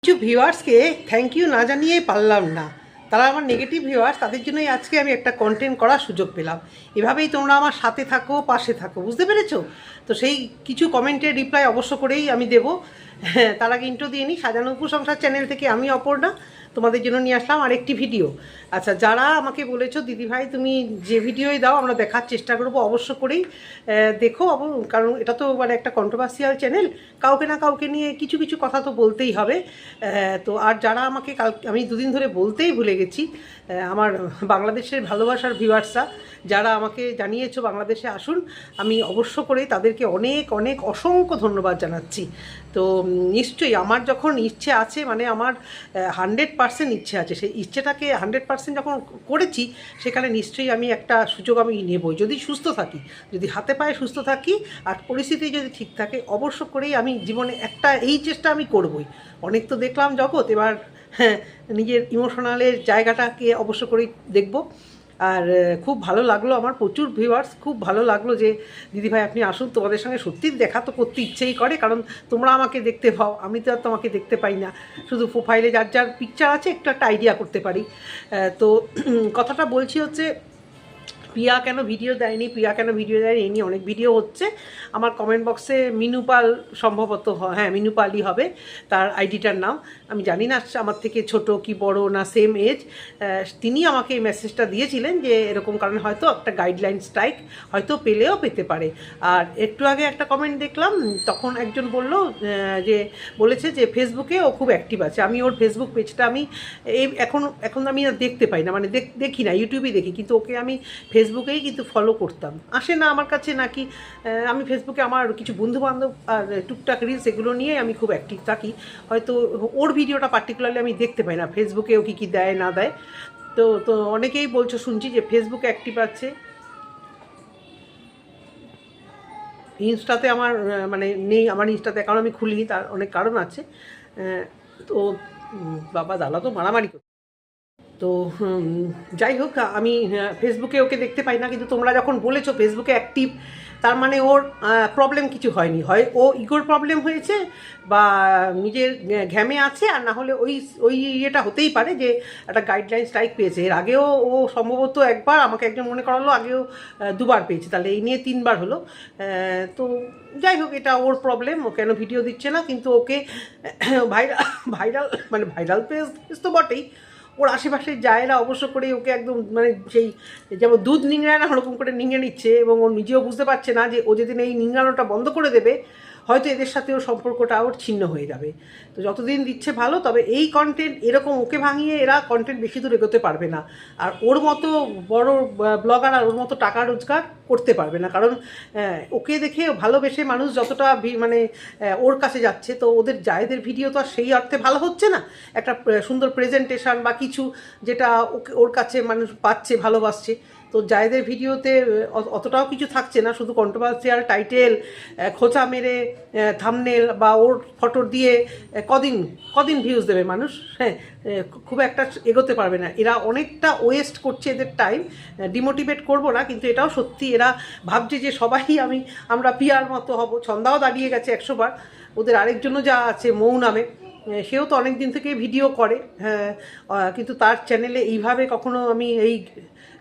কিছু ভিউয়ার্সকে thank you না জানিয়েই পারলাম না। তারা আমার নেগেটিভ ভিউয়ার্স, তাদের জন্যই আজকে আমি একটা কন্টেন্ট করার সুযোগ পেলাম। এভাবেই তোমরা আমার সাথে থাকো, পাশে থাকো, বুঝতে পেরেছো? তো সেই কিছু কমেন্টের রিপ্লাই অবশ্য করেই আমি দেবো। হ্যাঁ, তার আগে ইন্ট্রো দিয়ে নিই। সাজানো উপসংসার চ্যানেল থেকে আমি অপর্ণা তোমাদের জন্য নিয়ে আসলাম আরেকটি ভিডিও। আচ্ছা, যারা আমাকে বলেছো দিদিভাই তুমি যে ভিডিওই দাও আমরা দেখার চেষ্টা করবো, অবশ্য করেই দেখো। কারণ এটা তো মানে একটা কন্ট্রোভার্সিয়াল চ্যানেল, কাউকে না কাউকে নিয়ে কিছু কিছু কথা তো বলতেই হবে। তো আর যারা আমাকে আমি দুদিন ধরে বলতেই ভুলে গেছি, আমার বাংলাদেশের ভালোবাসার ভিউয়ার্সরা যারা আমাকে জানিয়েছো বাংলাদেশে আসুন, আমি অবশ্য করেই তাদেরকে অনেক অনেক অসংখ্য ধন্যবাদ জানাচ্ছি। তো নিশ্চয়ই আমার যখন ইচ্ছে আছে, মানে আমার 100% ইচ্ছে আছে, সেই ইচ্ছেটাকে 100% যখন করেছি, সেখানে নিশ্চয়ই আমি একটা সুযোগ আমি নেবই, যদি সুস্থ থাকি, যদি হাতে পায়ে সুস্থ থাকি আর পরিস্থিতি যদি ঠিক থাকে। অবশ্য করেই আমি জীবনে একটা এই চেষ্টা আমি করবই। অনেক তো দেখলাম জগৎ, এবার হ্যাঁ নিজের ইমোশনালের জায়গাটাকে অবশ্য করেই দেখব। আর খুব ভালো লাগলো, আমার প্রচুর ভিউয়ার্স, খুব ভালো লাগলো যে দিদিভাই আপনি আসুন, তোমাদের সঙ্গে সত্যিই দেখা তো করতে ইচ্ছেই করে, কারণ তোমরা আমাকে দেখতে পাও, আমি তো আর তোমাকে দেখতে পাই না। শুধু প্রোফাইলে যার যার পিকচার আছে একটু একটা আইডিয়া করতে পারি। তো কথাটা বলছি হচ্ছে, প্রিয়া কেন ভিডিও দেয়নি, এই নিয়ে অনেক ভিডিও হচ্ছে। আমার কমেন্ট বক্সে মিনুপাল সম্ভবত, হ্যাঁ মিনুপালই হবে তার আইডিটার নাম। আমি জানি না আমার থেকে ছোট কি বড় না সেম এজ। তিনি আমাকে এই মেসেজটা দিয়েছিলেন যে এরকম কারণে হয়তো একটা গাইডলাইন স্ট্রাইক হয়তো পেলেও পেতে পারে। আর একটু আগে একটা কমেন্ট দেখলাম, তখন একজন বলল যে বলেছে যে ফেসবুকে ও খুব অ্যাক্টিভ আছে। আমি ওর ফেসবুক পেজটা আমি এখন আমি দেখতে পাই না, মানে দেখি না, ইউটিউবেই দেখি, কিন্তু ওকে আমি ফেসবুকেই কিন্তু ফলো করতাম। আসে না আমার কাছে নাকি, আমি ফেসবুকে আমার কিছু বন্ধুবান্ধব আর টুকটাক রিলস এগুলো নিয়ে আমি খুব অ্যাক্টিভ থাকি। হয়তো ওর ভিডিওটা পার্টিকুলারলি আমি দেখতে পাই না, ফেসবুকে ও কী দেয় না দেয়। তো তো অনেকেই বলছো শুনছি যে ফেসবুকে অ্যাক্টিভ আছে, ইনস্টাতে আমার মানে নেই, আমার ইনস্টাতে অ্যাকাউন্ট আমি খুলিনি, তার অনেক কারণ আছে। তো বাবা দাদা তো মারামারি করছে। তো যাই হোক, আমি ফেসবুকে ওকে দেখতে পাই না, কিন্তু তোমরা যখন বলেছো ফেসবুকে অ্যাক্টিভ, তার মানে ওর প্রবলেম কিছু হয়নি, হয় ও ইগোর প্রবলেম হয়েছে বা নিজের ঘ্যামে আছে, আর না হলে ওই ওই ইয়েটা হতেই পারে যে একটা গাইডলাইন স্ট্রাইক পেয়েছে। এর আগেও ও সম্ভবত একবার আমাকে একজন মনে করালো, আগেও দুবার পেয়েছে, তাহলে এই নিয়ে 3বার হলো। তো যাই হোক, এটা ওর প্রবলেম, ও কেন ভিডিও দিচ্ছে না। কিন্তু ওকে ভাইরাল ভাইরাল মানে ভাইরাল পেজ তো বটেই, ওর আশেপাশের জায়গা অবশ্য করে ওকে একদম মানে সেই যেমন দুধ নিংড়ায় না ওরকম করে নিংড়ে নিচ্ছে, এবং ও নিজেও বুঝতে পারছে না যে ও যেদিন এই নিংড়ানোটা বন্ধ করে দেবে, হয়তো এদের সাথে ওর সম্পর্কটা ওর ছিন্ন হয়ে যাবে। তো যতদিন দিচ্ছে ভালো, তবে এই কন্টেন্ট এরকম ওকে ভাঙিয়ে এরা কন্টেন্ট বেশি দূর এগোতে পারবে না। আর ওর মতো বড় ব্লগার আর ওর মতো টাকা রোজগার করতে পারবে না, কারণ ওকে দেখে ভালোবেসে মানুষ যতটা মানে ওর কাছে যাচ্ছে, তো ওদের জায়েদের ভিডিও তো আর সেই অর্থে ভালো হচ্ছে না। একটা সুন্দর প্রেজেন্টেশন বা কিছু যেটা ওর কাছে মানুষ পাচ্ছে, ভালোবাসছে, তো জায়েদের ভিডিওতে অতটাও কিছু থাকছে না, শুধু কন্ট্রোভার্সিয়াল টাইটেল, খোঁচা মেরে থাম্বনেল বা ওর ফটো দিয়ে কদিন কদিন ভিউজ দেবে মানুষ। হ্যাঁ, খুব একটা এগোতে পারবে না। এরা অনেকটা ওয়েস্ট করছে এদের টাইম। ডিমোটিভেট করবো না, কিন্তু এটাও সত্যি, এরা ভাবছে যে সবাই আমরা পিয়ার মতো হব। ছন্দাও দাঁড়িয়ে গেছে 100বার। ওদের আরেকজনও যা আছে মৌ নামে, সেও তো অনেক দিন থেকে ভিডিও করে, হ্যাঁ, কিন্তু তার চ্যানেলে এইভাবে কখনো আমি এই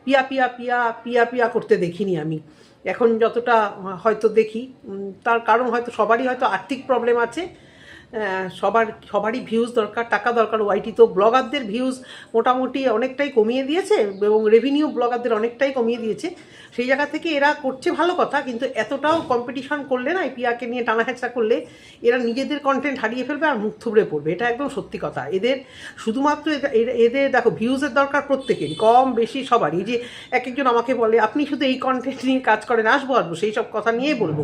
পিয়া পিয়া পিয়া পিয়া পিয়া করতে দেখিনি আমি। এখন যতটা হয়তো দেখি, তার কারণ হয়তো সবারই হয়তো আর্থিক প্রবলেম আছে, সবারই ভিউজ দরকার, টাকা দরকার। ওয়াইটি তো ব্লগারদের ভিউজ মোটামুটি অনেকটাই কমিয়ে দিয়েছে, এবং রেভিনিউ ব্লগারদের অনেকটাই কমিয়ে দিয়েছে। সেই জায়গা থেকে এরা করছে ভালো কথা, কিন্তু এতটাও কম্পিটিশন করলে না, এই পিয়াকে নিয়ে টানা হেঁচড়া করলে এরা নিজেদের কন্টেন্ট হারিয়ে ফেলবে আর মুখ থুবড়ে পড়বে। এটা একদম সত্যি কথা। এদের শুধুমাত্র এদের দেখো ভিউজের দরকার প্রত্যেকেরই, কম বেশি সবারই। এই যে এক একজন আমাকে বলে আপনি শুধু এই কন্টেন্ট নিয়ে কাজ করেন, আসবো সেই সব কথা নিয়েই বলবো,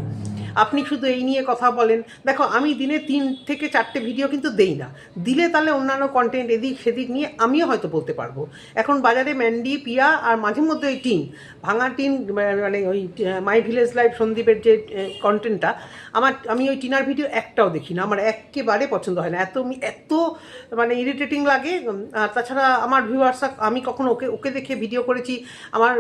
আপনি শুধু এই নিয়ে কথা বলেন। দেখো আমি দিনে 3 থেকে 4টে ভিডিও কিন্তু দেই না, দিলে তাহলে অন্যান্য কন্টেন্ট এদিক সেদিক নিয়ে আমিও হয়তো বলতে পারবো। এখন বাজারে ম্যান্ডি, পিয়া আর মাঝে মধ্যে ওই টিন, ভাঙা টিন, মানে ওই মাই ভিলেজ লাইফ সন্দীপের যে কন্টেন্টটা, আমি ওই টিনার ভিডিও একটাও দেখি না, আমার একেবারে পছন্দ হয় না, এত মানে ইরিটেটিং লাগে। আর তাছাড়া আমার ভিউয়ার্সরা, আমি কখনো ওকে দেখে ভিডিও করেছি আমার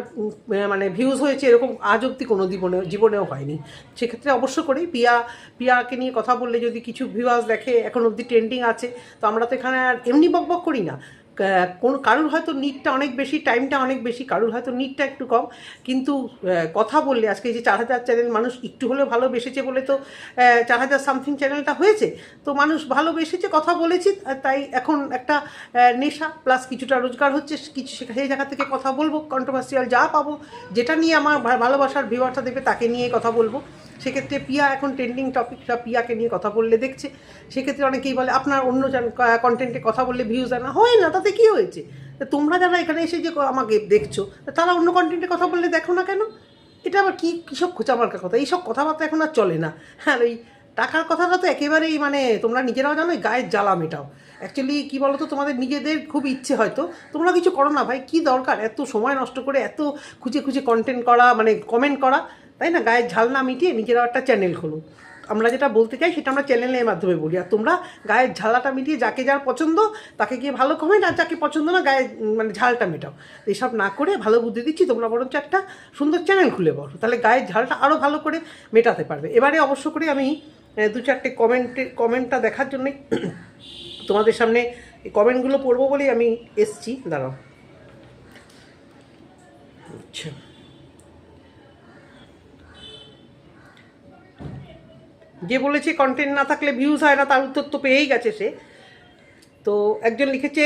মানে ভিউজ হয়েছে এরকম আজ অব্দি কোনো জীবনেও হয়নি। সেক্ষেত্রে অবশ্য করি, পিয়াকে নিয়ে কথা বললে যদি কিছু ভিউয়ার্স দেখে, এখন অবধি ট্রেন্ডিং আছে, তো আমরা তো এখানে আর এমনি বকবক করি না। কোন কারুর হয়তো নিটটা অনেক বেশি, টাইমটা অনেক বেশি, কারুর হয়তো নিটটা একটু কম, কিন্তু কথা বললে আজকে এই যে 4000 চ্যানেল মানুষ একটু হলেও ভালোবেসেছে বলে তো 4000 সামথিং চ্যানেলটা হয়েছে, তো মানুষ ভালোবেসেছে, কথা বলেছি, তাই এখন একটা নেশা প্লাস কিছুটা রোজগার হচ্ছে, কিছু সেই জায়গা থেকে কথা বলবো, কন্ট্রোভার্সিয়াল যা পাবো, যেটা নিয়ে আমার ভালোবাসার ভিউয়ারটা দেখবে তাকে নিয়ে কথা বলবো। সেক্ষেত্রে পিয়া এখন ট্রেন্ডিং টপিকটা, পিয়াকে নিয়ে কথা বললে দেখছে, সেক্ষেত্রে অনেকেই বলে আপনার অন্য কন্টেন্টে কথা বললে ভিউজ আনা হয় না, তাতে কী হয়েছে? তোমরা যারা এখানে এসে যে আমাকে দেখছো, তারা অন্য কন্টেন্টে কথা বললে দেখো না কেন? এটা আবার কীসব খোঁচামার্কা কথা, এইসব কথাবার্তা এখন আর চলে না। হ্যাঁ, ওই টাকার কথাটা তো একেবারেই মানে তোমরা নিজেরাও জানো, গায়ের জ্বালা মেটাও। অ্যাকচুয়ালি কী বলো তো, তোমাদের নিজেদের খুব ইচ্ছে হয়তো, তোমরা কিছু করো না ভাই, কী দরকার এত সময় নষ্ট করে এত খুঁজে খুঁজে কন্টেন্ট করা, মানে কমেন্ট করা, তাই না? গায়ের ঝাল না মিটিয়ে নিজেরাও একটা চ্যানেল খোলো। আমরা যেটা বলতে চাই সেটা আমরা চ্যানেলের মাধ্যমে বলি, আর তোমরা গায়ের ঝালাটা মিটিয়ে যাকে যার পছন্দ তাকে গিয়ে ভালো কমেন্ট, আর যাকে পছন্দ না গায়ে মানে ঝালটা মেটাও। এসব না করে ভালো বুদ্ধি দিচ্ছি, তোমরা বরঞ্চ একটা সুন্দর চ্যানেল খুলে বলো, তাহলে গায়ের ঝালটা আরও ভালো করে মেটাতে পারবে। এবারে অবশ্য করে আমি 2-4টে কমেন্টটা দেখার জন্যই তোমাদের সামনে এই কমেন্টগুলো পড়বো বলেই আমি এসছি, দাঁড়াও। আচ্ছা, যে বলেছে কন্টেন্ট না থাকলে ভিউজ হয় না, তার উত্তর তো পেয়েই গেছে সে। তো একজন লিখেছে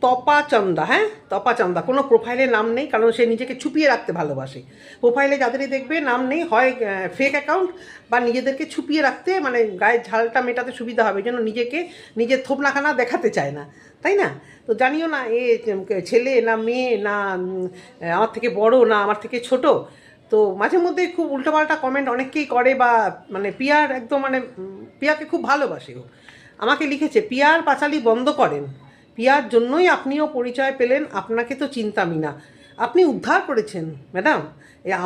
তপা চন্দা, হ্যাঁ তপা চন্দা, কোনো প্রোফাইলে নাম নেই, কারণ সে নিজেকে ছুপিয়ে রাখতে ভালোবাসে। প্রোফাইলে যাদেরই দেখবে নাম নেই, হয় ফেক অ্যাকাউন্ট বা নিজেদেরকে ছুপিয়ে রাখতে, মানে গায়ের ঝালটা মেটাতে সুবিধা হবে, যেন নিজেকে নিজের থোপনাখানা দেখাতে চায় না, তাই না? তো জানিও না এ ছেলে না মেয়ে, না আমার থেকে বড়, না আমার থেকে ছোট। তো মাঝে মধ্যে খুব উল্টোপাল্টা কমেন্ট অনেকেই করে, বা মানে পিয়ার একদম মানে পিয়াকে খুব ভালোবাসে। ও আমাকে লিখেছে, পিয়ার পাঁচালি বন্ধ করেন, পিয়ার জন্যই আপনিও পরিচয় পেলেন, আপনাকে তো চিনতামই না। আপনি উদ্ধার করেছেন ম্যাডাম,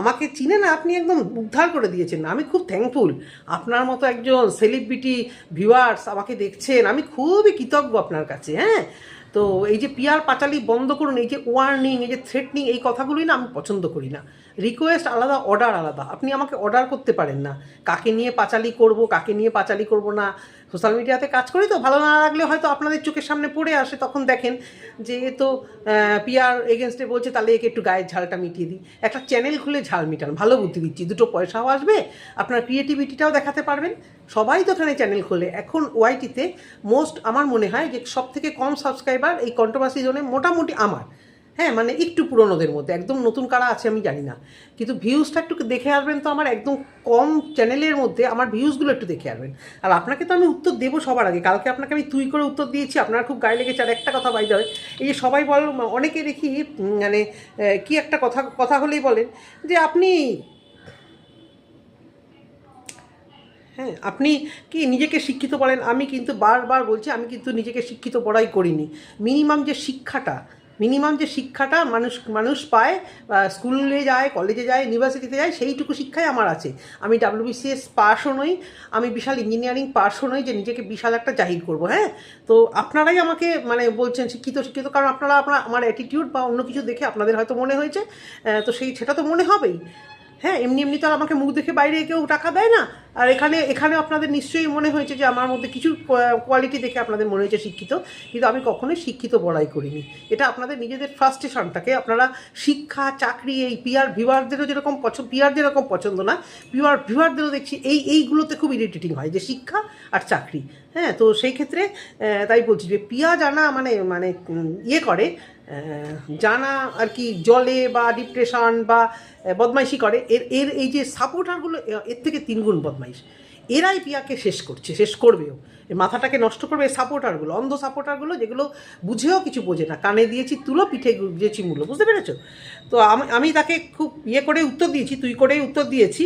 আমাকে চিনে না, আপনি একদম উদ্ধার করে দিয়েছেন, আমি খুব থ্যাঙ্কফুল। আপনার মতো একজন সেলিব্রিটি ভিউয়ার্স আমাকে দেখছেন, আমি খুবই কৃতজ্ঞ আপনার কাছে। হ্যাঁ, তো এই যে পিয়ার পাঁচালি বন্ধ করুন, এই যে ওয়ার্নিং, এই যে থ্রেটনিং, এই কথাগুলোই না আমি পছন্দ করি না। রিকোয়েস্ট আলাদা, অর্ডার আলাদা। আপনি আমাকে অর্ডার করতে পারেন না কাকে নিয়ে পাঁচালি করব, কাকে নিয়ে পাঁচালি করব না। সোশ্যাল মিডিয়াতে কাজ করি তো, ভালো না লাগলে হয়তো আপনাদের চোখের সামনে পড়ে আসে, তখন দেখেন যে এ তো পিয়ার এগেনস্টে বলছে, তাহলে একে একটু গায়ের ঝালটা মিটিয়ে দিই। একটা চ্যানেল খুলে ঝাল মিটান, ভালো বুদ্ধি দিচ্ছি, দুটো পয়সাও আসবে, আপনার ক্রিয়েটিভিটিটাও দেখাতে পারবেন। সবাই তো এখানে চ্যানেল খোলে। এখন ওয়াইটিতে আমার মনে হয় যে সব থেকে কম সাবস্ক্রাইবার এই কন্ট্রোভার্সি জোনে মোটামুটি আমার। হ্যাঁ, মানে একটু পুরনোদের মধ্যে, একদম নতুন কারা আছে আমি জানি না, কিন্তু ভিউজটা একটু দেখে আসবেন তো। আমার একদম কম চ্যানেলের মধ্যে আমার ভিউজগুলো একটু দেখে আসবেন। আর আপনাকে তো আমি উত্তর দেবো সবার আগে, কালকে আপনাকে আমি তুই করে উত্তর দিয়েছি, আপনার খুব গায়ে লেগেছে। আর একটা কথা বাইরে হয়, এই যে সবাই অনেকে দেখি মানে কি একটা কথা হলেই বলেন যে আপনি, হ্যাঁ আপনি কি নিজেকে শিক্ষিত বলেন। আমি কিন্তু বারবার বলছি, আমি কিন্তু নিজেকে শিক্ষিত বড়াই করিনি। মিনিমাম যে শিক্ষাটা মানুষ পায়, স্কুলে যায়, কলেজে যায়, ইউনিভার্সিটিতে যায়, সেইটুকু শিক্ষাই আমার আছে। আমি WBCS পাসও নই, আমি বিশাল ইঞ্জিনিয়ারিং পাসও নই যে নিজেকে বিশাল একটা জাহির করব। হ্যাঁ, তো আপনারাই আমাকে মানে বলছেন শিক্ষিত, কারণ আপনারা আমার অ্যাটিটিউড বা অন্য কিছু দেখে আপনাদের হয়তো মনে হয়েছে, তো সেটা তো মনে হবেই। হ্যাঁ, এমনি তো আর আমাকে মুখ দেখে বাইরে কেউ টাকা দেয় না। আর এখানে আপনাদের নিশ্চয়ই মনে হয়েছে যে আমার মধ্যে কিছু কোয়ালিটি দেখে আপনাদের মনে হয়েছে শিক্ষিত, কিন্তু আমি কখনোই শিক্ষিত বড়াই করিনি। এটা আপনাদের নিজেদের ফ্রাস্ট্রেশনটাকে, আপনারা শিক্ষা, চাকরি, এই ভিউয়ারদেরও যেরকম পছন্দ না, ভিউয়ারদেরও দেখছি এইগুলোতে খুব ইরিটেটিং হয়, যে শিক্ষা আর চাকরি। হ্যাঁ, তো সেই ক্ষেত্রে তাই বলছি যে পিয়া জানা মানে ইয়ে করে, জানা আর কি, জলে বা ডিপ্রেশন বা বদমাইশি করে, এর এই যে সাপোর্টারগুলো এর থেকে 3 গুণ বদমাইশ। এরাই পিয়াকে শেষ করবেও, মাথাটাকে নষ্ট করবে সাপোর্টারগুলো, অন্ধ সাপোর্টারগুলো, যেগুলো বুঝেও কিছু বোঝে না। কানে দিয়েছি তুলো, পিঠে দিয়েছি মূলো, বুঝতে পেরেছো? তো আমি তাকে খুব করে উত্তর দিয়েছি, তুই করেই উত্তর দিয়েছি।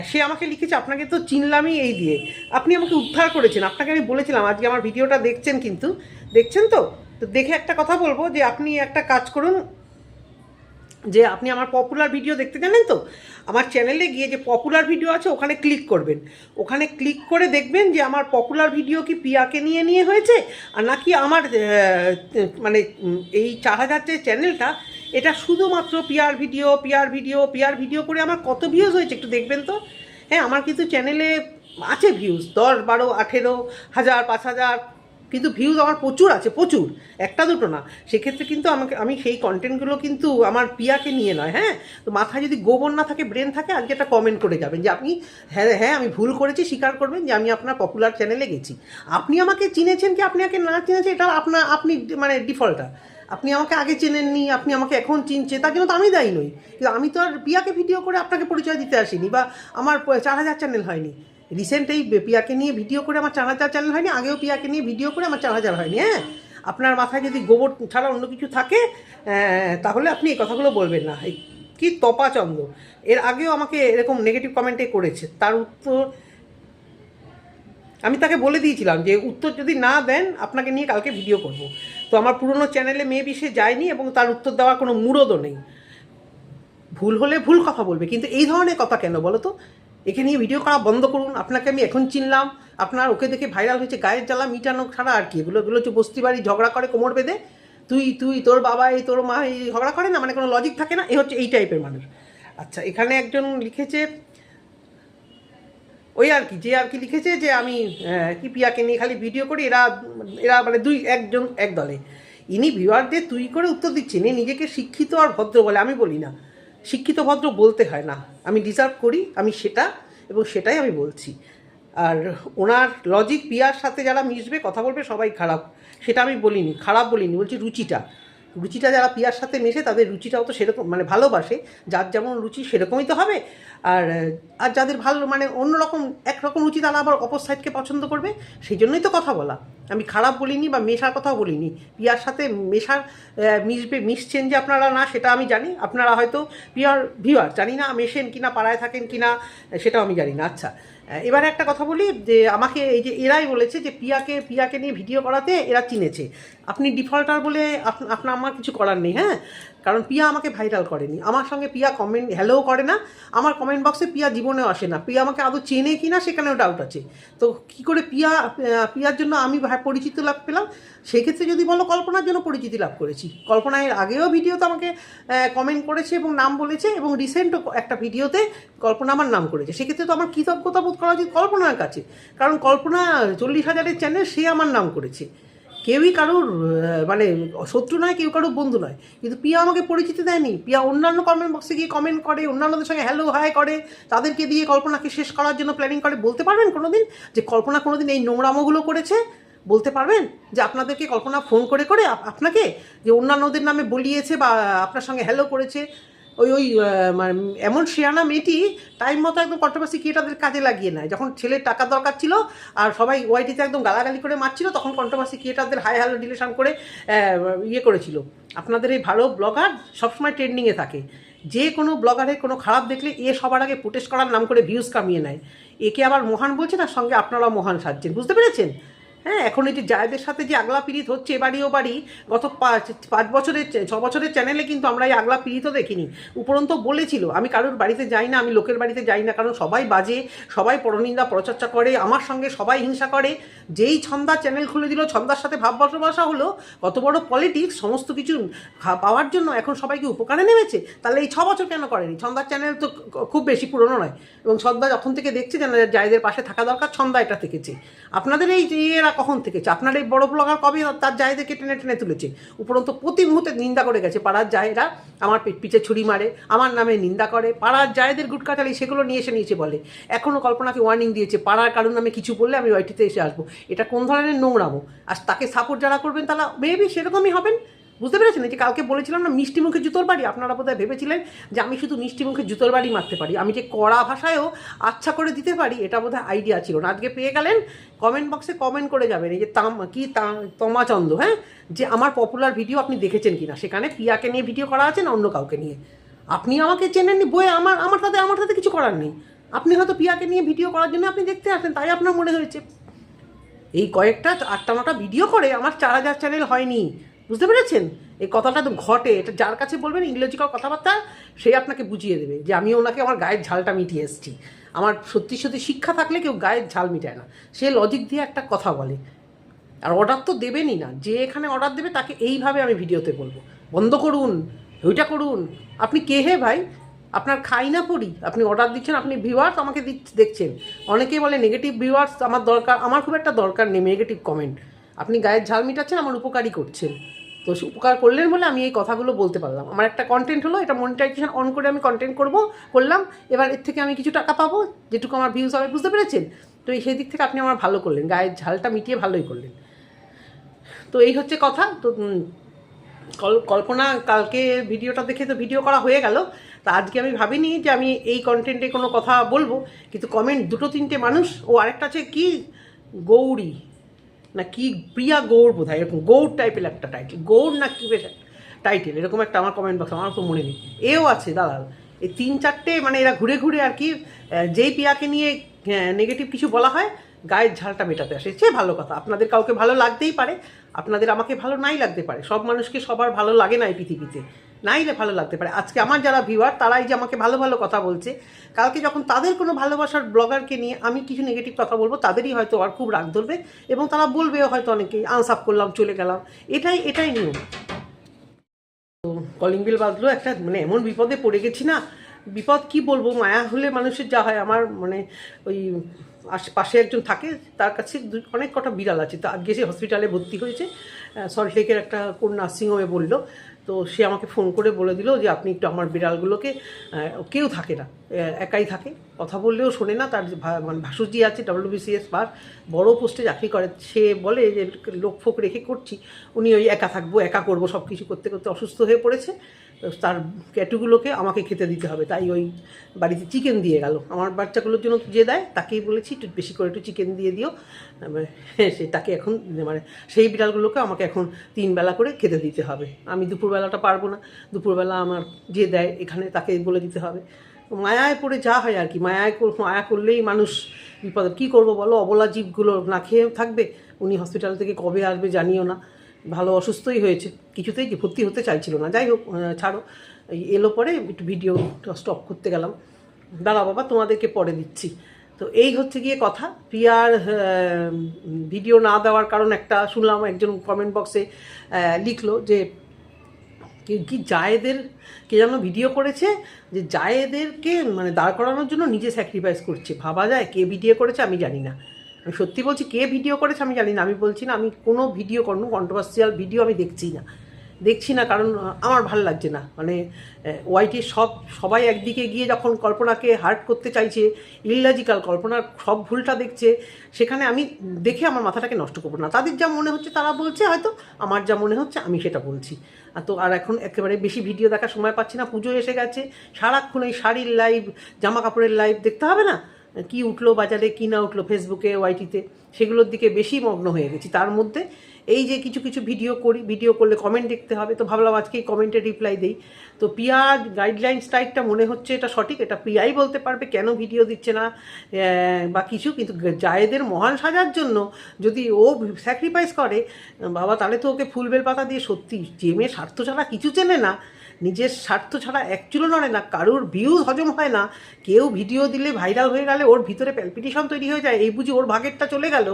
সে আমাকে লিখেছে, আপনাকে তো চিনলামই এই দিয়ে, আপনি আমাকে উদ্ধার করেছেন। আপনাকে আমি বলেছিলাম, আজকে আমার ভিডিওটা দেখছেন তো দেখে একটা কথা বলবো, যে আপনি একটা কাজ করুন, যে আপনি আমার পপুলার ভিডিও দেখতে জানেন তো, আমার চ্যানেলে গিয়ে যে পপুলার ভিডিও আছে ওখানে ক্লিক করবেন। ওখানে ক্লিক করে দেখবেন যে আমার পপুলার ভিডিও কি পিয়াকে নিয়ে হয়েছে, আর নাকি আমার মানে এই 4000 যে চ্যানেলটা, এটা শুধুমাত্র পিয়ার ভিডিও করে আমার কত ভিউজ হয়েছে একটু দেখবেন তো। হ্যাঁ, আমার কিন্তু চ্যানেলে আছে ভিউজ 10, 12, 18 হাজার, 5,000, কিন্তু ভিউজ আমার প্রচুর আছে, প্রচুর, একটা দুটো না। সেক্ষেত্রে কিন্তু আমি সেই কন্টেন্টগুলো কিন্তু আমার পিয়াকে নিয়ে নয়। হ্যাঁ, তো মাথায় যদি গোবর না থাকে, ব্রেন থাকে, আজকে একটা কমেন্ট করে যাবেন যে আপনি হ্যাঁ আমি ভুল করেছি, স্বীকার করবেন যে আমি আপনার পপুলার চ্যানেলে গেছি। আপনি আমাকে চিনেছেন কি আপনি আমাকে না চিনেছেন, এটা আপনি মানে ডিফল্টটা। আপনি আমাকে আগে চেনেননি, আপনি আমাকে এখন চিনছে, তার জন্য তো আমি দায়ী নই। কিন্তু আমি তো আর পিয়াকে ভিডিও করে আপনাকে পরিচয় দিতে আসিনি, বা আমার 4,000 চ্যানেল হয়নি। রিসেন্ট এই পিয়াকে নিয়ে ভিডিও করে আমার 4,000 চ্যানেল হয়নি, আগেও পিয়াকে নিয়ে ভিডিও করে আমার 4,000 হয়নি। হ্যাঁ, আপনার মাথায় যদি গোবর ছাড়া অন্য কিছু থাকে তাহলে আপনি এই কথাগুলো বলবেন না। কি তপাচন্দ এর আগেও আমাকে এরকম নেগেটিভ কমেন্টে করেছে, তার উত্তর আমি তাকে বলে দিয়েছিলাম যে উত্তর যদি না দেন আপনাকে নিয়ে কালকে ভিডিও করব। তো আমার পুরনো চ্যানেলে মেবি সে যায়নি এবং তার উত্তর দেওয়ার কোনো মুরদও নেই। ভুল হলে ভুল কথা বলবে, কিন্তু এই ধরনের কথা কেন বলো তো? একে নিয়ে ভিডিও করা বন্ধ করুন। আপনাকে আমি এখন চিনলাম, আপনার ওকে দেখে ভাইরাল হয়েছে, গায়ের জ্বালা মিটানো ছাড়া আর কি। এগুলো হচ্ছে বস্তি বাড়ি, ঝগড়া করে কোমর বেঁধে, তুই তোর বাবা এই তোর মা এই ঝগড়া করে না, মানে কোনো লজিক থাকে না, এ হচ্ছে এই টাইপের মানুষ। আচ্ছা, এখানে একজন লিখেছে ওই আর কি, যে আর কি লিখেছে যে আমি কি পিয়াকে নিয়ে খালি ভিডিও করি, এরা এরা মানে একজন এক দলে। ইনি ভিউয়ারদের তুই করে উত্তর দিচ্ছেন, ইনি নিজেকে শিক্ষিত আর ভদ্র বলে। আমি বলি না, শিক্ষিত ভদ্র বলতে হয় না, আমি ডিজার্ভ করি, আমি সেটা, এবং সেটাই আমি বলছি। আর ওনার লজিক, পিয়ার সাথে যারা মিশবে কথা বলবে সবাই খারাপ, সেটা আমি বলিনি, খারাপ বলিনি, বলছি রুচিটা যারা পিয়ার সাথে মেশে তাদের রুচিটাও তো সেরকম, মানে ভালোবাসে, যার যেমন রুচি সেরকমই তো হবে। আর আর যাদের ভালো মানে অন্যরকম একরকম রুচি, তারা আবার অপর সাইডকে পছন্দ করবে, সেই জন্যই তো কথা বলা। আমি খারাপ বলিনি বা মেশার কথাও বলিনি। পিয়ার সাথে মিশছেন যে আপনারা, না সেটা আমি জানি, আপনারা হয়তো পিয়ার ভিউয়ার জানি না, মেশেন কিনা, পাড়ায় থাকেন কিনা, সেটাও আমি জানি না। আচ্ছা, এবারে একটা কথা বলি, যে আমাকে এই যে এরাই বলেছে যে পিয়াকে নিয়ে ভিডিও করাতে এরা চিনেছে। আপনি ডিফল্টার বলে আপনার আমার কিছু করার নেই। হ্যাঁ, কারণ পিয়া আমাকে ভাইরাল করেনি, আমার সঙ্গে পিয়া কমেন্ট হ্যালোও করে না, আমার কমেন্ট বক্সে পিয়া জীবনেও আসে না। পিয়া আমাকে আদৌ চেনে কি না সেখানেও ডাউট আছে। তো কী করে পিয়ার জন্য আমি পরিচিতি লাভ পেলাম? সেই ক্ষেত্রে যদি বলো, কল্পনার জন্য পরিচিতি লাভ করেছি। কল্পনা এর আগেও ভিডিওতে আমাকে কমেন্ট করেছে এবং নাম বলেছে, এবং রিসেন্টও একটা ভিডিওতে কল্পনা আমার নাম করেছে। সেক্ষেত্রে তো আমার কৃতজ্ঞতা বোধ করা উচিত কল্পনার কাছে, কারণ কল্পনা 40,000-এর চ্যানেল, সে আমার নাম করেছে। কেউই কারোর মানে শত্রু নয়, কেউ কারোর বন্ধু নয়। কিন্তু পিয়া আমাকে পরিচিতি দেয়নি। পিয়া অন্যান্য কমেন্ট বক্সে গিয়ে কমেন্ট করে, অন্যান্যদের সঙ্গে হ্যালো হাই করে, তাদেরকে দিয়ে কল্পনাকে শেষ করার জন্য প্ল্যানিং করে। বলতে পারবেন কোনো দিন যে কল্পনা কোনো দিন এই নোংরামোগুলো করেছে? বলতে পারবেন যে আপনাদেরকে কল্পনা ফোন করে করে আপনাকে যে অন্যান্যদের নামে বলিয়েছে বা আপনার সঙ্গে হ্যালো করেছে? ওই মানে এমন শেয়ানা মেয়েটি টাইম মতো একদম কন্ট্রোভার্সি ক্রিয়েটারদের কাজে লাগিয়ে নেয়। যখন ছেলের টাকার দরকার ছিল আর সবাই ওয়াইটিতে একদম গালাগালি করে মারছিল, তখন কন্ট্রোভার্সি ক্রিয়েটারদের হাই হ্যালো রিলেশন করে ইয়ে করেছিল। আপনাদের এই ভালো ব্লগার সবসময় ট্রেন্ডিংয়ে থাকে। যে কোনো ব্লগারের কোনো খারাপ দেখলে এ সবার আগে প্রোটেস্ট করার নাম করে ভিউজ কামিয়ে নেয়। একে আবার মহান বলছে, তার সঙ্গে আপনারাও মহান সাজছেন, বুঝতে পেরেছেন? হ্যাঁ, এখন এই যে জায়েদের সাথে যে আগলা পিরিত হচ্ছে এবাড়ি ও বাড়ি, গত 5-6 বছরের চ্যানেলে কিন্তু আমরা এই আগলা পিরিতও দেখিনি। উপরন্ত বলেছিল, আমি কারোর বাড়িতে যাই না, আমি লোকের বাড়িতে যাই না, কারণ সবাই বাজে, সবাই পরনিন্দা পরচর্চা করে, আমার সঙ্গে সবাই হিংসা করে। যেই ছন্দা চ্যানেল খুলে দিল, ছন্দার সাথে ভাব বসবাসা হলো, কত বড় পলিটিক্স, সমস্ত কিছু পাওয়ার জন্য এখন সবাইকে উপকারে নেমেছে। তাহলে এই 6 বছর কেন করেনি? ছন্দার চ্যানেল তো খুব বেশি পুরনো নয়, এবং ছন্দা যখন থেকে দেখছে যেন জায়েদের পাশে থাকা দরকার, ছন্দা এটা থেকেছে। আপনাদের এই যে এরা কখন থেকেছে? আপনার এই বড় ব্লগার কবে তার জায়েদেরকে টেনে টেনে তুলেছে? উপরন্ত প্রতি মুহূর্তে নিন্দা করে গেছে। পাড়ার জায়েরা আমার পিছে ছুরি মারে, আমার নামে নিন্দা করে, পাড়ার জায়েদের গুটকাটালি সেগুলো নিয়েছে বলে। এখনও কল্পনাকে ওয়ার্নিং দিয়েছে, পাড়ার কারণ নামে কিছু বললে আমি ওয়াইটিতে এসে আসবো। এটা কোন ধরনের নোংরামো? আর তাকে সাপোর্ট যারা করবেন তারা মেবি সেরকমই হবেন। বুঝতে পেরেছেন? যে কালকে বলেছিলাম না মিষ্টি মুখে জুতোর বাড়ি, আপনারা বোধহয় ভেবেছিলেন যে আমি শুধু মিষ্টি মুখে জুতোর বাড়ি মারতে পারি, আমি যে কড়া ভাষায়ও আচ্ছা করে দিতে পারি, এটা বোধহয় আইডিয়া ছিল না। আজকে পেয়ে গেলেন। কমেন্ট বক্সে কমেন্ট করে যাবেন এই যে তমাচন্দ, হ্যাঁ, যে আমার পপুলার ভিডিও আপনি দেখেছেন কিনা, সেখানে পিয়াকে নিয়ে ভিডিও করা আছে না অন্য কাউকে নিয়ে। আপনি আমাকে চেনেননি বই, আমার সাথে কিছু করার নেই। আপনি হয়তো পিয়াকে নিয়ে ভিডিও করার জন্য আপনি দেখতে আসেন, তাই আপনার মনে হয়েছে। এই কয়েকটা 8টা ভিডিও করে আমার 4,000 চ্যানেল হয়নি, বুঝতে পেরেছেন? এই কথাটা তো ঘটে, এটা যার কাছে বলবেন ইংরেজিকল কথাবার্তা, সে আপনাকে বুঝিয়ে দেবে যে আমি ওনাকে আমার গায়ের ঝালটা মিটিয়ে এসেছি। আমার সত্যি সত্যি শিক্ষা থাকলে কেউ গায়ের ঝাল মিটায় না, সে লজিক দিয়ে একটা কথা বলে। আর অর্ডার তো দেবেনই না, যে এখানে অর্ডার দেবে তাকে এইভাবে আমি ভিডিওতে বলবো বন্ধ করুন, ওইটা করুন। আপনি কে হে ভাই? আপনার খাই না পড়ি, আপনি অর্ডার দিচ্ছেন, আপনি ভিউয়ার্স আমাকে দেখছেন। অনেকেই বলে নেগেটিভ ভিউয়ার্স আমার দরকার, আমার খুব একটা দরকার নেই নেগেটিভ কমেন্ট। আপনি গায়ের ঝাল মিটাচ্ছেন, আমার উপকারই করছেন। তো উপকার করলেন বলে আমি এই কথাগুলো বলতে পারলাম। আমার একটা কন্টেন্ট হলো, এটা মনিটাইজেশন অন করে আমি কন্টেন্ট করলাম, এবার এর থেকে আমি কিছু টাকা পাবো, যেটুকু আমার ভিউজ হবে, বুঝতে পেরেছেন? তো সেই দিক থেকে আপনি আমার ভালো করলেন, গায়ের ঝালটা মিটিয়ে ভালোই করলেন। তো এই হচ্ছে কথা। তো কল্পনা কালকে ভিডিওটা দেখে তো ভিডিও করা হয়ে গেল, তা আজকে আমি ভাবিনি যে আমি এই কন্টেন্টে কোনো কথা বলবো, কিন্তু কমেন্ট দুটো তিনটে মানুষ, ও আরেকটা আছে কি গৌরী না কি প্রিয়া গৌর বোধ হয়, এরকম গৌর টাইপের একটা টাইটেল, গৌর না কি বেশ টাইটেল এরকম একটা আমার কমেন্ট বক্স, আমার তো মনে নেই। এও আছে দালাল, এই 3-4টে মানে এরা ঘুরে ঘুরে আর কি যেই প্রিয়াকে নিয়ে নেগেটিভ কিছু বলা হয় গায়ের ঝালটা মেটাতে আসে। সে ভালো কথা, আপনাদের কাউকে ভালো লাগতেই পারে, আপনাদের আমাকে ভালো নাই লাগতে পারে, সব মানুষকে সবার ভালো লাগে না এই পৃথিবীতে, নাইলে ভালো লাগতে পারে। আজকে আমার যারা ভিউয়ার তারাই যে আমাকে ভালো ভালো কথা বলছে, কালকে যখন তাদের কোনো ভালোবাসার ব্লগারকে নিয়ে আমি কিছু নেগেটিভ কথা বলবো, তাদেরই হয়তো আর খুব রাগ ধরবে এবং তারা বলবেও হয়তো অনেকেই আনসাপ করলাম চলে গেলাম, এটাই নিয়ম। তো কলিং বেল বাজলো একটা, মানে এমন বিপদে পড়ে গেছি না, বিপদ কি বলবো, মায়া হলে মানুষের যা হয়। আমার মানে ওই পাশে একজন থাকে, তার কাছে অনেক কটা বিড়াল আছে, তো আজকে সে হসপিটালে ভর্তি হয়েছে, সল্টলেকের একটা কোন নার্সিংহোমে বললো। তো সে আমাকে ফোন করে বলে দিল যে আপনি একটু আমার বিড়ালগুলোকে, কেউ থাকে না, একাই থাকে, কথা বললেও শোনে না, তার মানে ভাসুরজি আছে WBCS পার, বড় পোস্টে চাকরি করে, সে বলে যে লোক ফোক রেখে করছি, উনি ওই একা থাকবো, একা করবো, সব কিছু করতে করতে অসুস্থ হয়ে পড়েছে, তার ক্যাটুগুলোকে আমাকে খেতে দিতে হবে, তাই ওই বাড়িতে চিকেন দিয়ে গেল। আমার বাচ্চাগুলোর জন্য যে দেয় তাকেই বলেছি একটু বেশি করে একটু চিকেন দিয়ে দিও, সে তাকে এখন মানে সেই বিড়ালগুলোকে আমাকে এখন 3 বেলা করে খেতে দিতে হবে। আমি দুপুরবেলাটা পারবো না, দুপুরবেলা আমার যে দেয় এখানে তাকে বলে দিতে হবে। মায়ায় পড়ে যা হয় আর কি, মায়া করলেই মানুষ বিপদ। কী করবো বলো, অবলা জীবগুলো না খেয়ে থাকবে। উনি হসপিটাল থেকে কবে আসবে জানিও না, ভালো অসুস্থই হয়েছে, কিছুতেই ভর্তি হতে চাইছিল না। যাই হোক, ছাড়ো, এলো পরে একটু ভিডিও স্টপ করতে গেলাম, দাঁড়া বাবা তোমাদেরকে পরে দিচ্ছি। তো এই হচ্ছে গিয়ে কথা। প্রিয়ার ভিডিও না দেওয়ার কারণ একটা শুনলাম, একজন কমেন্ট বক্সে লিখলো যে কি জায়েদের কে যেন ভিডিও করেছে, যে জায়েদেরকে মানে দাঁড় করানোর জন্য নিজে স্যাক্রিফাইস করছে। ভাবা যায়, কে ভিডিও করেছে আমি জানি না, আমি সত্যি বলছি, কে ভিডিও করেছে আমি জানি না। আমি বলছি না, আমি কোনো কন্ট্রোভার্সিয়াল ভিডিও আমি দেখছি না, কারণ আমার ভাল লাগছে না। মানে ওয়াইটি সবাই একদিকে গিয়ে যখন কল্পনাকে হার্ট করতে চাইছে, ইললজিক্যাল, কল্পনার সব ভুলটা দেখছে, সেখানে আমি দেখে আমার মাথাটাকে নষ্ট করবো না। তাদের যা মনে হচ্ছে তারা বলছে, হয়তো আমার যা মনে হচ্ছে আমি সেটা বলছি। তো আর এখন একেবারে বেশি ভিডিও দেখার সময় পাচ্ছি না, পুজো এসে গেছে, সারাক্ষণ এই শাড়ির লাইভ, জামা কাপড়ের লাইভ দেখতে হবে না, কি উঠলো বাজারে কি না উঠলো ফেসবুকে ওয়াইটিতে, সেগুলোর দিকে বেশি মগ্ন হয়ে গেছি। তার মধ্যে এই যে কিছু ভিডিও করলে কমেন্ট দেখতে হবে, তো ভাবলাম আজকে এই কমেন্টে রিপ্লাই দিই। তো প্রিয়ার গাইডলাইন স্ট্রাইকটা মনে হচ্ছে এটা সঠিক, এটা প্রিয়াই বলতে পারবে কেন ভিডিও দিচ্ছে না বা কিছু। কিন্তু জায়েদের মহান সাজার জন্য যদি ও স্যাক্রিফাইস করে বাবা, তাহলে তো ওকে ফুল বেল পাতা দিয়ে, সত্যি যে মেয়ে স্বার্থ ছাড়া কিছু চেনে না, নিজের স্বার্থ ছাড়া এক চুলো নড়ে না, কারোর ভিউজ হজম হয় না, কেউ ভিডিও দিলে ভাইরাল হয়ে গেলে ওর ভিতরে প্যালপিটেশন তৈরি হয়ে যায়, এই বুঝি ওর ভাগেরটা চলে গেল,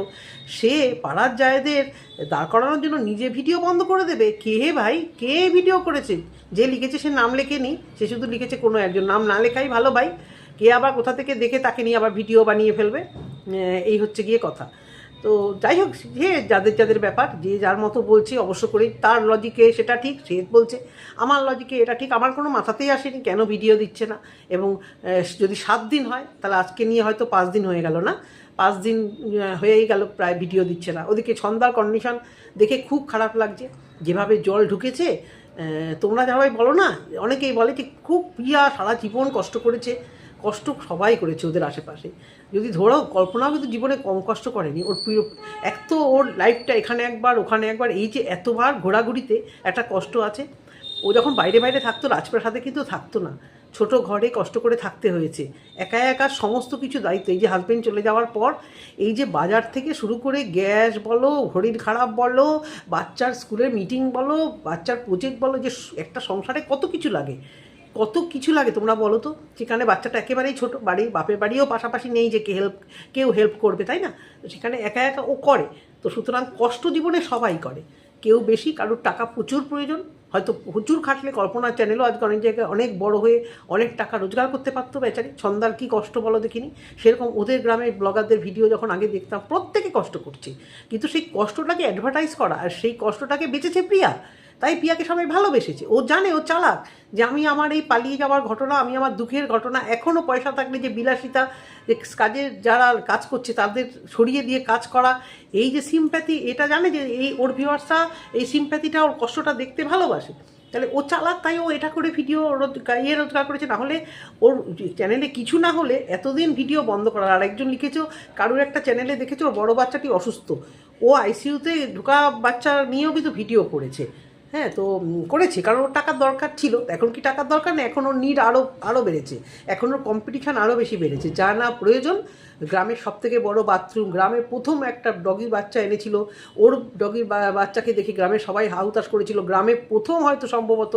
সে পাড়ার জায়েদের দাঁড় করানোর জন্য নিজে ভিডিও বন্ধ করে দেবে। কে ভাই, কে ভিডিও করেছে? যে লিখেছে সে নাম লেখেনি, সে শুধু লিখেছে কোনো একজন, নাম না লেখাই ভালো ভাই। কে আবার কোথা থেকে দেখে তাকে নিয়ে আবার ভিডিও বানিয়ে ফেলবে, এই হচ্ছে গিয়ে কথা। তো যাই হোক, যে যাদের ব্যাপার, যে যার মতো বলছে অবশ্য করেই, তার লজিকে সেটা ঠিক, সে বলছে, আমার লজিকে এটা ঠিক, আমার কোনো মাথাতেই আসেনি কেন ভিডিও দিচ্ছে না। এবং যদি 7 দিন হয় তাহলে আজকে নিয়ে হয়তো 5 দিন হয়ে গেল না, 5 দিন হয়েই গেল প্রায় ভিডিও দিচ্ছে না। ওদিকে ছন্দার কন্ডিশন দেখে খুব খারাপ লাগছে, যেভাবে জল ঢুকেছে। তোমরা সবাই বলো না, অনেকেই বলে যে খুব প্রিয়া সারা জীবন কষ্ট করেছে, কষ্ট সবাই করেছে ওদের আশেপাশে। যদি ধরো কল্পনাও কিন্তু জীবনে কম কষ্ট করেনি, ওর প্রিয় এক তো ওর লাইফটা এখানে একবার ওখানে একবার, এই যে এতবার ঘোরাঘুরিতে একটা কষ্ট আছে। ও যখন বাইরে থাকতো রাজপ্রাসাদে কিন্তু থাকতো না, ছোট ঘরে কষ্ট করে থাকতে হয়েছে, একা সমস্ত কিছু দায়িত্ব। এই যে হাজব্যান্ড চলে যাওয়ার পর এই যে বাজার থেকে শুরু করে গ্যাস বলো, ঘড়ির খারাপ বলো, বাচ্চার স্কুলের মিটিং বলো, বাচ্চার প্রজেক্ট বলো, যে একটা সংসারে কত কিছু লাগে তোমরা বলো তো। সেখানে বাচ্চাটা একেবারেই ছোট, বাপের বাড়িও পাশাপাশি নেই যে কেউ হেল্প করবে, তাই না? তো সেখানে একা ও করে। তো সুতরাং কষ্ট জীবনে সবাই করে, কেউ বেশি, কারোর টাকা প্রচুর প্রয়োজন, হয়তো প্রচুর খাটলে কল্পনার চ্যানেলও আজকে অনেক জায়গায় অনেক বড় হয়ে অনেক টাকা রোজগার করতে পারতো বেচারি। ছন্দার কী কষ্ট বলো দেখিনি। সেরকম ওদের গ্রামের ব্লগারদের ভিডিও যখন আগে দেখতাম প্রত্যেকে কষ্ট করছে, কিন্তু সেই কষ্টটাকে অ্যাডভার্টাইজ করা আর সেই কষ্টটাকে বেঁচেছে প্রিয়া। তাই প্রিয়াকে সবাই ভালোবেসেছে। ও জানে, ও চালাক, যে আমি আমার এই পালিয়ে যাওয়ার ঘটনা, আমি আমার দুঃখের ঘটনা, এখনও পয়সা থাকলে যে বিলাসিতা, যে কাজের যারা কাজ করছে তাদের সরিয়ে দিয়ে কাজ করা, এই যে সিম্প্যাথি, এটা জানে যে এই ওর ভিউয়ার্সরা এই সিম্প্যাথিটা, ওর কষ্টটা দেখতে ভালোবাসে। তাহলে ও চালাক, তাই ও এটা করে ভিডিও রোজগার করেছে। না হলে ওর চ্যানেলে কিছু না হলে এতদিন ভিডিও বন্ধ করার। আর একজন লিখেছো কারোর একটা চ্যানেলে দেখেছো ওর বড়ো বাচ্চাটি অসুস্থ, ও আইসিইউতে ঢোকা বাচ্চা নিয়েও কিন্তু ভিডিও করেছে। হ্যাঁ, তো করেছে কারণ ওর টাকার দরকার ছিল। এখন কি টাকার দরকার নেই, এখন ওর নিড আরও বেড়েছে, এখন ওর কম্পিটিশান আরও বেশি বেড়েছে। যা না প্রয়োজন, গ্রামের সবথেকে বড় বাথরুম, গ্রামের প্রথম একটা ডগির বাচ্চা এনেছিল, ওর ডগির বাচ্চাকে দেখে গ্রামের সবাই হাউতাশ করেছিল। গ্রামে প্রথম হয়তো সম্ভবত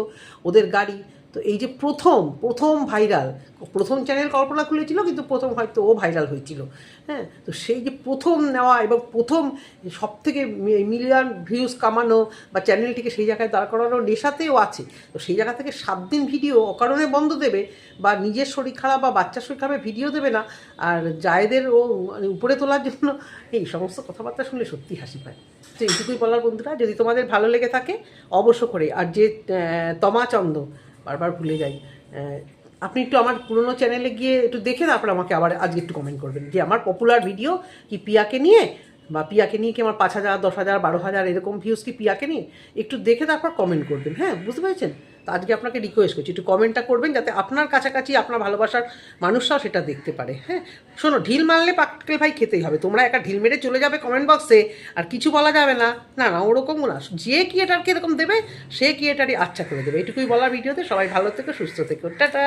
ওদের গাড়ি। তো এই যে প্রথম ভাইরাল, প্রথম চ্যানেল কল্পনা খুলেছিল, কিন্তু প্রথম হয়তো ও ভাইরাল হয়েছিল। হ্যাঁ, তো সেই যে প্রথম নেওয়া এবং প্রথম সবথেকে মিলিয়ন ভিউজ কামানো বা চ্যানেলটিকে সেই জায়গায় দাঁড় করানোর নেশাতেও আছে। তো সেই জায়গা থেকে 7 দিন ভিডিও অকারণে বন্ধ দেবে, বা নিজের শরীর খারাপ বা বাচ্চার শরীর খারাপে ভিডিও দেবে না, আর জায়েদের ও উপরে তোলার জন্য, এই সমস্ত কথাবার্তা শুনলে সত্যি হাসি পায়। তো এইটুকুই বলার বন্ধুরা, যদি তোমাদের ভালো লেগে থাকে অবশ্য করে। আর যে তমাচন্দ, বারবার ভুলে যাই, আপনি একটু আমার পুরনো চ্যানেলে গিয়ে একটু দেখে তারপর আমাকে আবার আজকে একটু কমেন্ট করবেন যে আমার পপুলার ভিডিও কি পিয়াকে নিয়ে, বা পিয়াকে নিয়ে কি আমার 5,000, 10,000, 12,000 এরকম ভিউজ কি পিয়াকে নিয়ে, একটু দেখে তারপর কমেন্ট করবেন। হ্যাঁ, বুঝতে পেরেছেন? তো আজকে আপনাকে রিকোয়েস্ট করছি একটু কমেন্টটা করবেন, যাতে আপনার কাছাকাছি আপনার ভালোবাসার মানুষরাও সেটা দেখতে পারে। হ্যাঁ, শোনো, ঢিল মারলে পাক্কেল ভাই খেতেই হবে। তোমরা একটা ঢিল মেরে চলে যাবে কমেন্ট বক্সে আর কিছু বলা যাবে না, না না, ওরকম না। যে ক্রিয়েটারকে এরকম দেবে সে ক্রিয়েটারই আচ্ছা করে দেবে। এটুকুই বলার ভিডিওতে। সবাই ভালো থেকো, সুস্থ থেকো, টাটা।